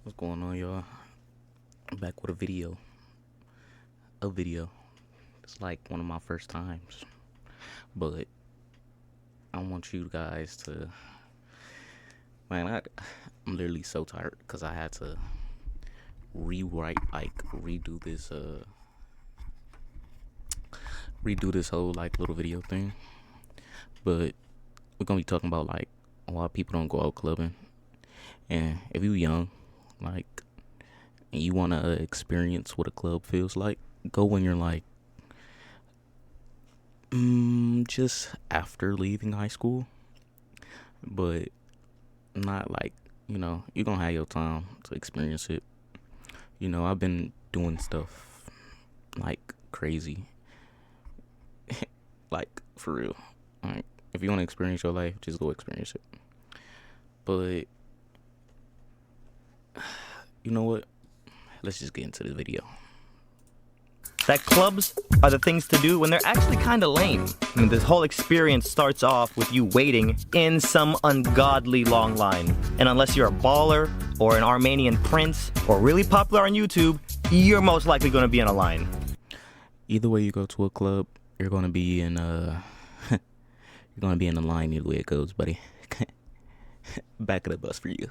What's going on, y'all? I'm back with a video. A video. It's like one of my first times. But I want you guys to. Man, I'm literally so tired because I had to redo this whole like little video thing. But we're gonna be talking about like why people don't go out clubbing. And if you're young, like, and you wanna experience what a club feels like, go when you're like just after leaving high school, but not like, you're gonna have your time to experience it. I've been doing stuff like crazy, like for real. Like, if you want to experience your life, just go experience it. But you know what? Let's just get into the video. That clubs are the things to do when they're actually kind of lame. I mean, this whole experience starts off with you waiting in some ungodly long line. And unless you're a baller or an Armenian prince or really popular on YouTube, you're most likely going to be in a line. Either way you go to a club, you're gonna be in you're gonna be in the line either way it goes, buddy. Back of the bus for you.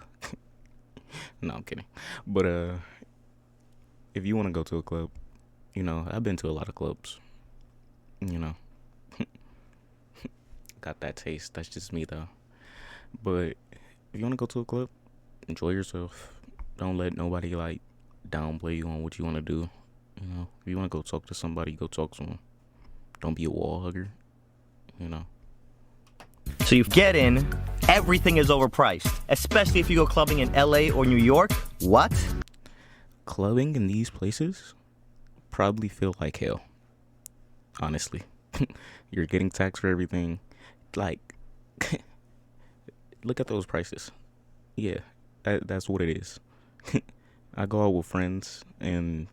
No, I'm kidding. But if you want to go to a club, I've been to a lot of clubs. You know, got that taste. That's just me though. But if you want to go to a club, enjoy yourself. Don't let nobody like downplay you on what you want to do. If you want to go talk to somebody, go talk to them. Don't be a wall hugger. So you get in, everything is overpriced. Especially if you go clubbing in LA or New York. What? Clubbing in these places probably feel like hell. Honestly. You're getting taxed for everything. Like, look at those prices. Yeah, that's what it is. I go out with friends and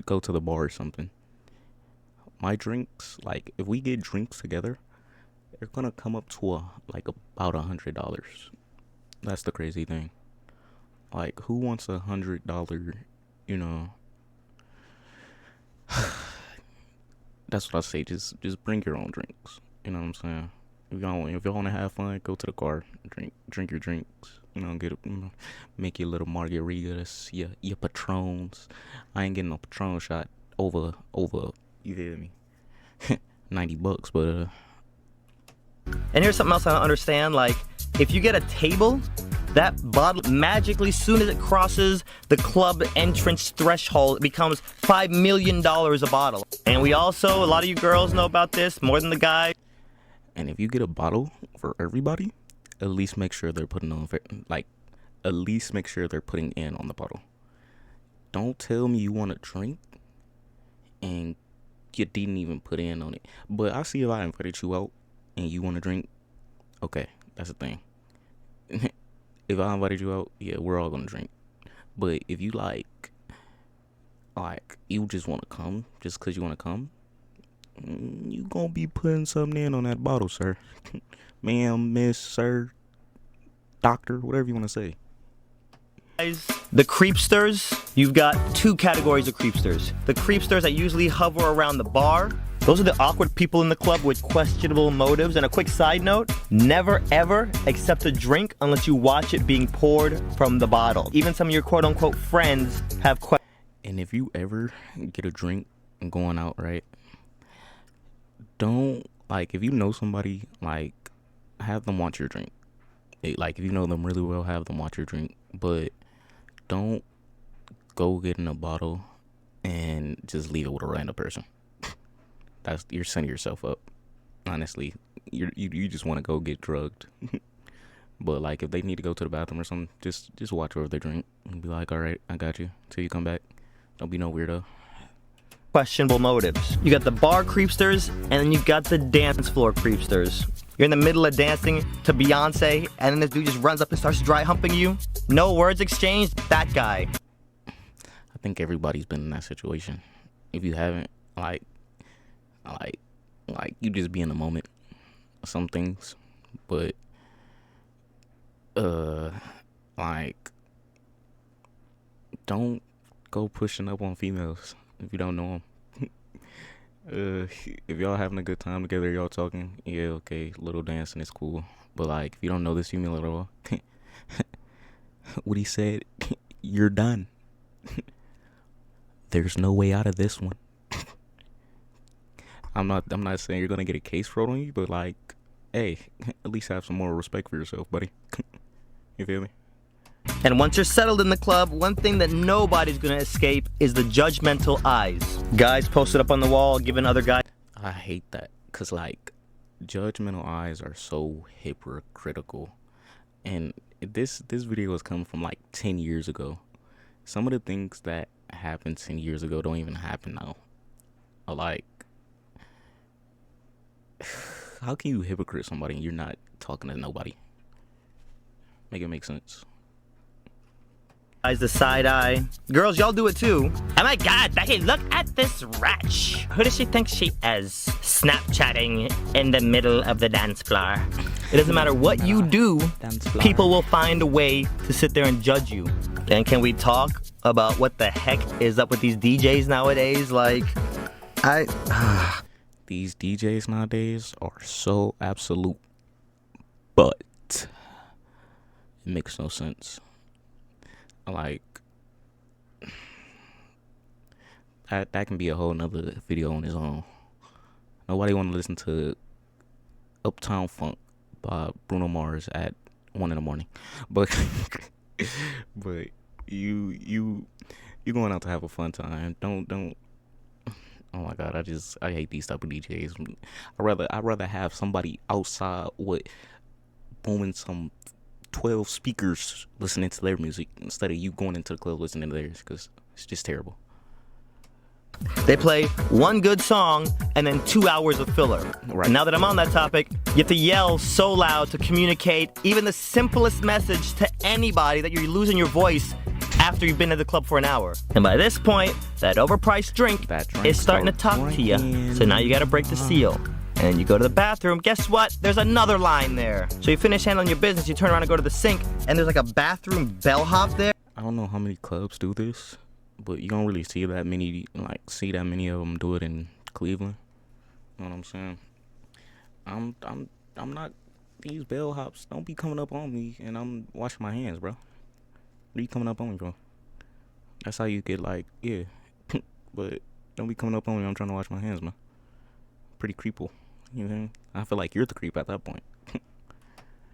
go to the bar or something. My drinks, like, if we get drinks together, they're gonna come up to about $100. That's the crazy thing. Like, who wants $100? You know, that's what I say. Just bring your own drinks. You know what I'm saying? If y'all wanna have fun, go to the car, drink your drinks. Make your little margaritas, your patrons. I ain't getting no patron shot over. You feel me? $90, but And here's something else I don't understand. Like, if you get a table, that bottle magically, soon as it crosses the club entrance threshold, it becomes $5 million a bottle. And we also, a lot of you girls know about this more than the guys. and if you get a bottle for everybody, at least make sure they're putting on at least make sure they're putting in on the bottle. Don't tell me you want a drink and you didn't even put in on it. But I see if I invited you out and you want a drink, okay, that's the thing. If I invited you out, yeah, we're all gonna drink. But if you like you just want to come just because you want to come, you gonna be putting something in on that bottle, sir. Ma'am, miss, sir, doctor, whatever you want to say. The creepsters, you've got two categories of creepsters. The creepsters that usually hover around the bar. Those are the awkward people in the club with questionable motives. And a quick side note, never ever accept a drink unless you watch it being poured from the bottle. Even some of your quote unquote friends have questions. And if you ever get a drink going out, right, don't, like, if you know somebody, like, have them watch your drink. Like, if you know them really well, have them watch your drink. But don't go get in a bottle and just leave it with a random person. You're setting yourself up. Honestly, you just want to go get drugged. But like, if they need to go to the bathroom or something, just watch over their drink and be like, all right, I got you till you come back. Don't be no weirdo. Questionable motives. You got the bar creepsters, and then you got the dance floor creepsters. You're in the middle of dancing to Beyonce, and then this dude just runs up and starts dry humping you. No words exchanged, that guy. I think everybody's been in that situation. If you haven't, like you just be in the moment of some things, but like don't go pushing up on females if you don't know them. If y'all having a good time together, y'all talking, yeah, okay, little dancing is cool. But like, if you don't know this female at all, what he said, you're done. There's no way out of this one. I'm not saying you're gonna get a case wrote on you, but like, hey, at least have some more respect for yourself, buddy. You feel me? And once you're settled in the club, one thing that nobody's gonna escape is the judgmental eyes. Guys posted up on the wall, giving other guys. I hate that, cause like, judgmental eyes are so hypocritical, and this video is coming from like 10 years ago. Some of the things that happened 10 years ago don't even happen now. Like, how can you hypocrite somebody and you're not talking to nobody? Make it make sense. The side eye. Girls, y'all do it too. Oh my god, Becky, look at this wretch. Who does she think she is? Snapchatting in the middle of the dance floor. It doesn't matter what you do, people will find a way to sit there and judge you. And can we talk about what the heck is up with these DJs nowadays? Like, These DJs nowadays are so absolute, but it makes no sense. Like, that can be a whole nother video on its own. Nobody want to listen to Uptown Funk by Bruno Mars at 1 in the morning, but but you going out to have a fun time. Don't. Oh my god, I hate these type of DJs. I'd rather have somebody outside with booming some 12 speakers listening to their music instead of you going into the club listening to theirs, because it's just terrible. They play one good song and then 2 hours of filler. Right. And now that I'm on that topic, you have to yell so loud to communicate even the simplest message to anybody that you're losing your voice after you've been at the club for an hour. And by this point, that overpriced drink is starting to talk to you. So now you gotta break the seal. And you go to the bathroom, guess what? There's another line there. So you finish handling your business, you turn around and go to the sink, and there's like a bathroom bellhop there. I don't know how many clubs do this, but you don't really see that many of them do it in Cleveland. You know what I'm saying? I'm not, these bellhops don't be coming up on me and I'm washing my hands, bro. What are you coming up on me, bro? That's how you get like, yeah. But don't be coming up on me, I'm trying to wash my hands, man. Pretty creeple. You know what I mean? I feel like you're the creep at that point.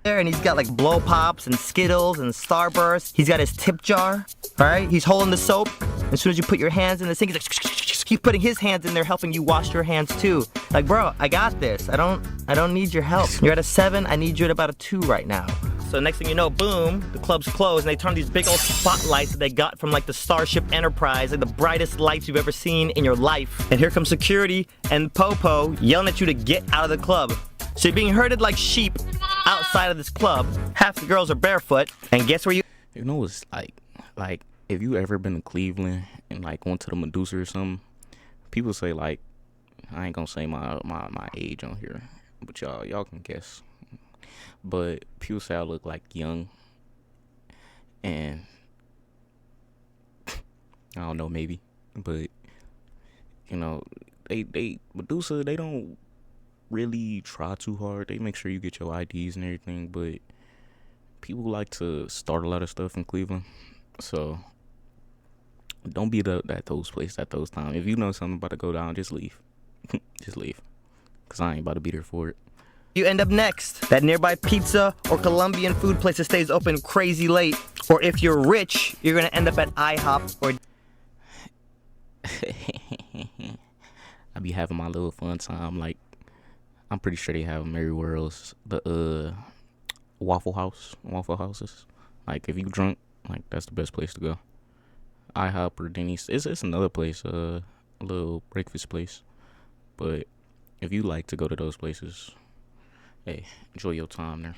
There, and he's got like blow pops and Skittles and Starburst. He's got his tip jar, all right? He's holding the soap. As soon as you put your hands in the sink, he's putting his hands in there, helping you wash your hands too. Like, bro, I got this. I don't need your help. You're at a 7. I need you at about a 2 right now. So next thing you know, boom, the club's closed, and they turn these big old spotlights that they got from like the Starship Enterprise, like the brightest lights you've ever seen in your life. And here comes security and Popo yelling at you to get out of the club. So you're being herded like sheep outside of this club. Half the girls are barefoot, and guess where you... You know what's like if you ever been to Cleveland and like went to the Medusa or something, people say like, I ain't gonna say my age on here, but y'all can guess. But people say I look like young, and I don't know, maybe, but you know, they Medusa, they don't really try too hard. They make sure you get your IDs and everything, but people like to start a lot of stuff in Cleveland, so don't be at those places at those times. If you know something about to go down, just leave. Just leave, cause I ain't about to be there for it. You end up next. That nearby pizza or Colombian food place that stays open crazy late. Or if you're rich, you're gonna end up at IHOP or... I be having my little fun time. Like, I'm pretty sure they have them everywhere else. The Waffle Houses. Like, if you drunk, like, that's the best place to go. IHOP or Denny's. It's another place, a little breakfast place. But if you like to go to those places, hey, enjoy your time there.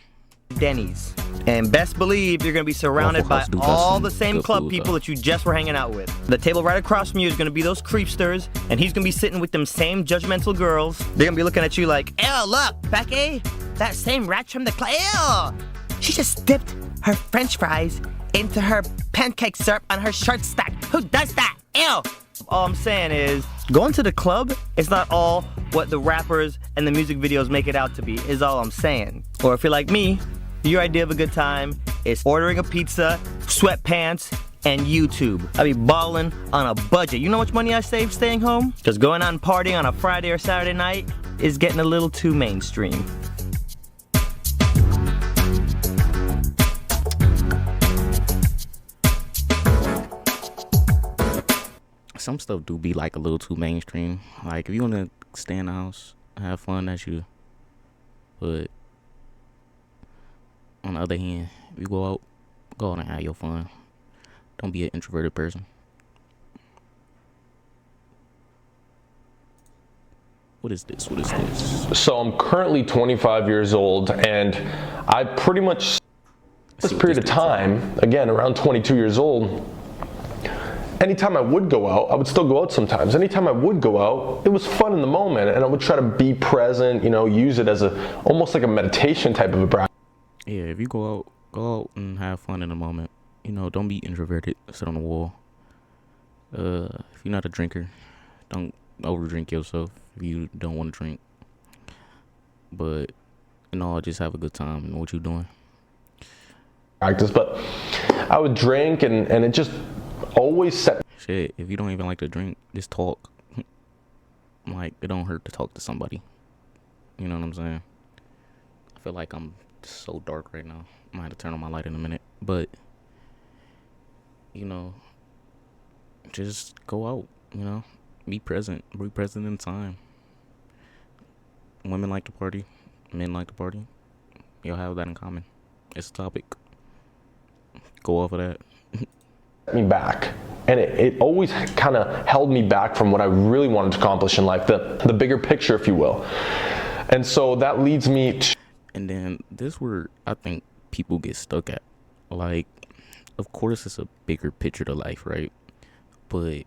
Denny's. And best believe you're going to be surrounded by all the same club people that you just were hanging out with. The table right across from you is going to be those creepsters, and he's going to be sitting with them same judgmental girls. They're going to be looking at you like, ew, look, Becky, that same rat from the club, ew, she just dipped her french fries into her pancake syrup on her shirt stack. Who does that? Ew! All I'm saying is, going to the club is not all what the rappers and the music videos make it out to be, is all I'm saying. Or if you're like me, your idea of a good time is ordering a pizza, sweatpants, and YouTube. I be balling on a budget. You know how much money I save staying home? Because going out and partying on a Friday or Saturday night is getting a little too mainstream. Some stuff do be like a little too mainstream. Like if you want to stay in the house, have fun, that's you. But on the other hand, if you go out and have your fun. Don't be an introverted person. What is this? So I'm currently 25 years old, and I pretty much this period of time, again around 22 years old, anytime I would go out, I would still go out sometimes. Anytime I would go out, it was fun in the moment, and I would try to be present, use it as almost like a meditation type of a practice. Yeah, if you go out and have fun in the moment. Don't be introverted, sit on the wall. If you're not a drinker, don't overdrink yourself if you don't want to drink. But, just have a good time and what you're doing. Practice, but I would drink and it just always set. Shit, if you don't even like to drink, just talk. Like, it don't hurt to talk to somebody. You know what I'm saying? I feel like I'm so dark right now. I might have to turn on my light in a minute. But, just go out, be present in time. Women like to party, men like to party. You'll have that in common. It's a topic. Go off of that. Me back, and it always kind of held me back from what I really wanted to accomplish in life, the bigger picture, if you will. And so that leads me to, and then this where I think people get stuck at. Like, of course it's a bigger picture to life, right? But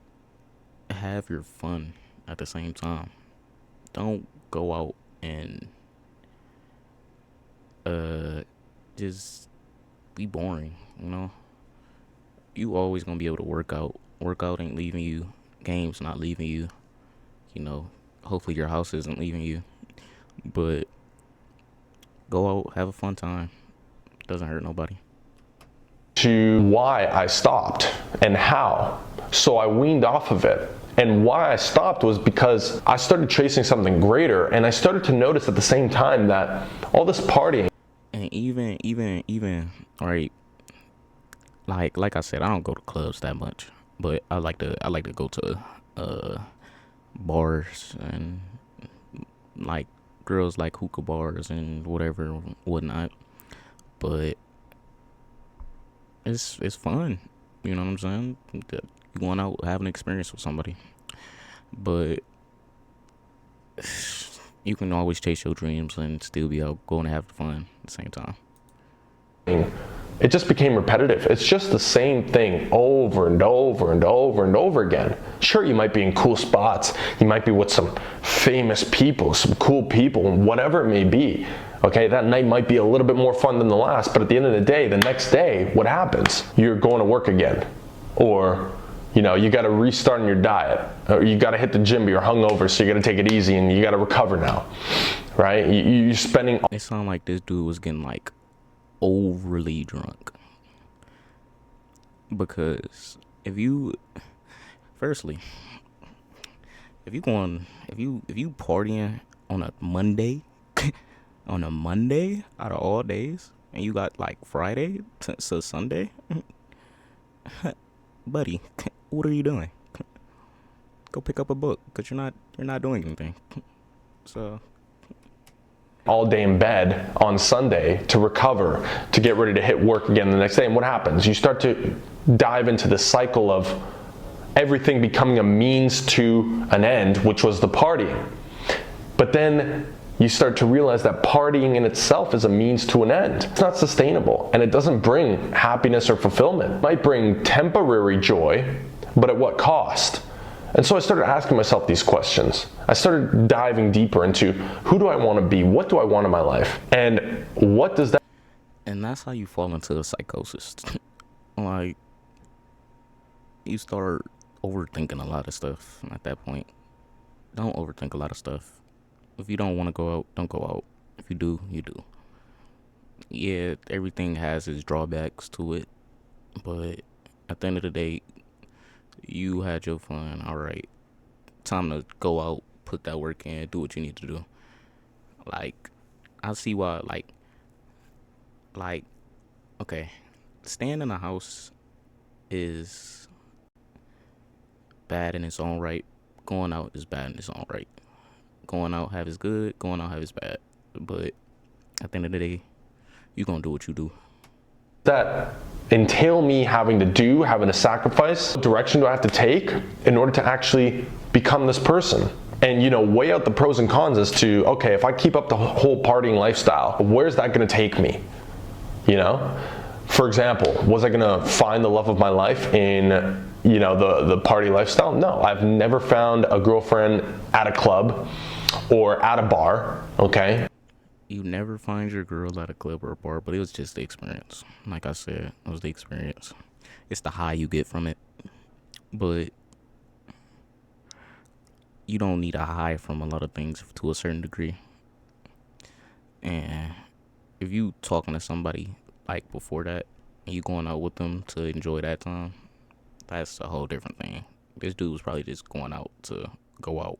have your fun at the same time. Don't go out and just be boring, You always gonna be able to work out. Work out ain't leaving you. Games not leaving you. Hopefully your house isn't leaving you. But go out, have a fun time. Doesn't hurt nobody. To why I stopped and how. So I weaned off of it. And why I stopped was because I started chasing something greater, and I started to notice at the same time that all this partying. And even, right, like I said, I don't go to clubs that much, but I like to go to bars and like girls like hookah bars and whatever whatnot. But it's fun, you know what I'm saying? You going out, have an experience with somebody, but you can always chase your dreams and still be out going to have fun at the same time. It just became repetitive. It's just the same thing over and over and over and over again. Sure, you might be in cool spots. You might be with some famous people, some cool people, whatever it may be. Okay, that night might be a little bit more fun than the last, but at the end of the day, the next day, what happens? You're going to work again. Or, you got to restart on your diet. Or you got to hit the gym, but you're hungover, so you got to take it easy and you got to recover now. Right? You're spending. It sounded like this dude was getting like overly drunk, because if you partying on a Monday out of all days, and you got like Friday to Sunday, buddy, what are you doing? Go pick up a book, because you're not doing anything. So all day in bed on Sunday to recover, to get ready to hit work again the next day. And what happens? You start to dive into the cycle of everything becoming a means to an end, which was the partying. But then you start to realize that partying in itself is a means to an end. It's not sustainable, and it doesn't bring happiness or fulfillment. It might bring temporary joy, but at what cost? And so I started asking myself these questions. I started diving deeper into who do I want to be? What do I want in my life? And what does that... And that's how you fall into a psychosis. Like, you start overthinking a lot of stuff at that point. Don't overthink a lot of stuff. If you don't want to go out, don't go out. If you do, you do. Yeah, everything has its drawbacks to it, but at the end of the day, you had your fun. All right, time to go out, put that work in, do what you need to do. Like, I see why. Like, okay, staying in a house is bad in its own right. Going out is bad in its own right. Going out have is good. Going out have is bad. But at the end of the day, you gonna do what you do. That entail me having to sacrifice? What direction do I have to take in order to actually become this person? And, you know, weigh out the pros and cons as to, okay, if I keep up the whole partying lifestyle, where's that gonna take me? You know? For example, was I gonna find the love of my life in, you know, the party lifestyle? No, I've never found a girlfriend at a club or at a bar, okay? You never find your girl at a club or a bar, but it was just the experience. Like I said, it was the experience. It's the high you get from it. But you don't need a high from a lot of things to a certain degree. And if you talking to somebody like before that, and you going out with them to enjoy that time, that's a whole different thing. This dude was probably just going out to go out,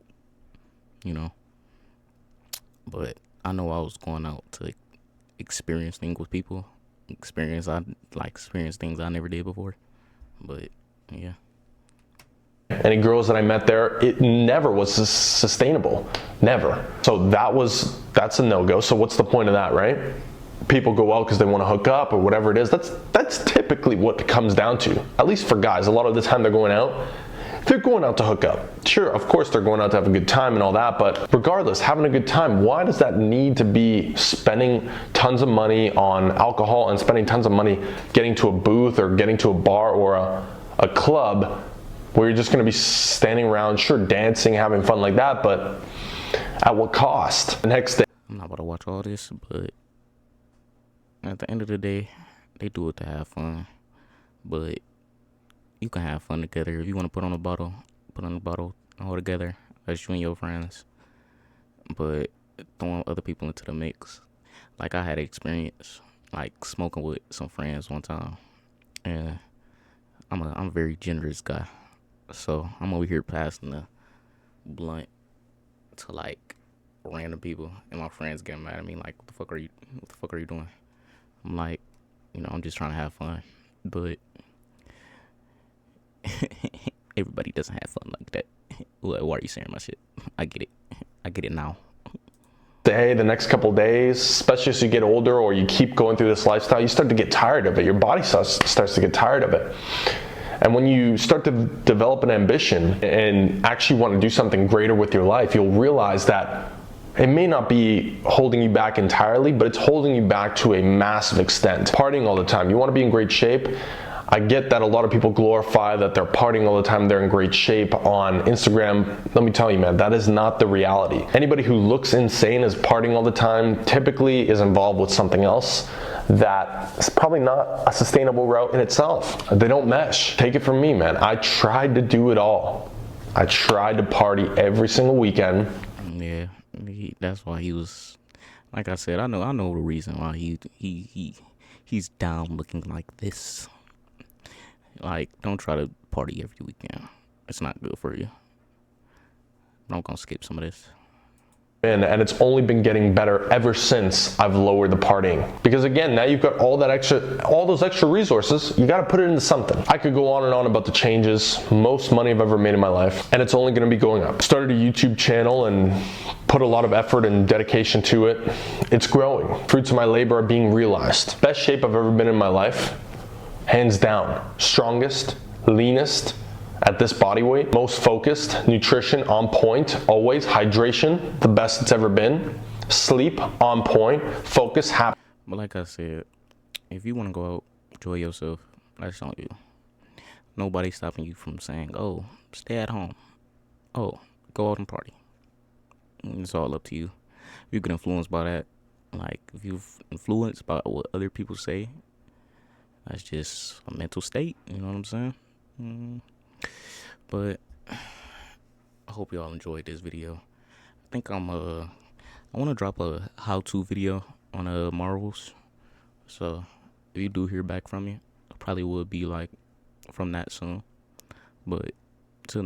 you know? But I know I was going out to experience things with people, experience things I never did before. But yeah. Any girls that I met there, it never was sustainable, never. So that's a no-go. So what's the point of that, right? People go out because they want to hook up or whatever it is. That's typically what it comes down to. At least for guys, a lot of the time they're going out to hook up. Sure, of course they're going out to have a good time and all that, but regardless, having a good time, why does that need to be spending tons of money on alcohol and spending tons of money getting to a booth or getting to a bar or a club where you're just going to be standing around, sure, dancing, having fun like that, but at what cost? The next day. I'm not about to watch all this, but at the end of the day, they do it to have fun. But you can have fun together. If you want to put on a bottle all together. That's you and your friends. But throwing other people into the mix. Like, I had experience, like, smoking with some friends one time. And I'm a very generous guy. So I'm over here passing the blunt to, like, random people. And my friends getting mad at me, like, what the fuck are you doing? I'm like, you know, I'm just trying to have fun. But everybody doesn't have fun like that. Why are you saying my shit? I get it now. The next couple days, especially as you get older or you keep going through this lifestyle, you start to get tired of it. Your body starts to get tired of it. And when you start to develop an ambition and actually want to do something greater with your life, you'll realize that it may not be holding you back entirely, but it's holding you back to a massive extent. Partying all the time. You want to be in great shape. I get that a lot of people glorify that they're partying all the time, they're in great shape on Instagram. Let me tell you, man, that is not the reality. Anybody who looks insane is partying all the time typically is involved with something else that is probably not a sustainable route in itself. They don't mesh. Take it from me, man. I tried to do it all. I tried to party every single weekend. Yeah, that's why he was, like I said, I know the reason why he's down looking like this. Like, don't try to party every weekend. It's not good for you. I'm gonna skip some of this. And it's only been getting better ever since I've lowered the partying. Because again, now you've got all those extra resources, you gotta put it into something. I could go on and on about the changes, most money I've ever made in my life, and it's only gonna be going up. Started a YouTube channel and put a lot of effort and dedication to it. It's growing. Fruits of my labor are being realized. Best shape I've ever been in my life, hands down. Strongest, leanest, at this body weight, most focused, nutrition on point, always, hydration, the best it's ever been, sleep on point, focus, happy. But like I said, if you want to go out, enjoy yourself, that's on you. Nobody's stopping you from saying, oh, stay at home. Oh, go out and party. It's all up to you. If you get influenced by that, like, if you're influenced by what other people say, That's just a mental state, you know what I'm saying? But I hope y'all enjoyed this video. I think I want to drop a how-to video on Marvels. So if you do hear back from me, I probably would be like from that soon. But till next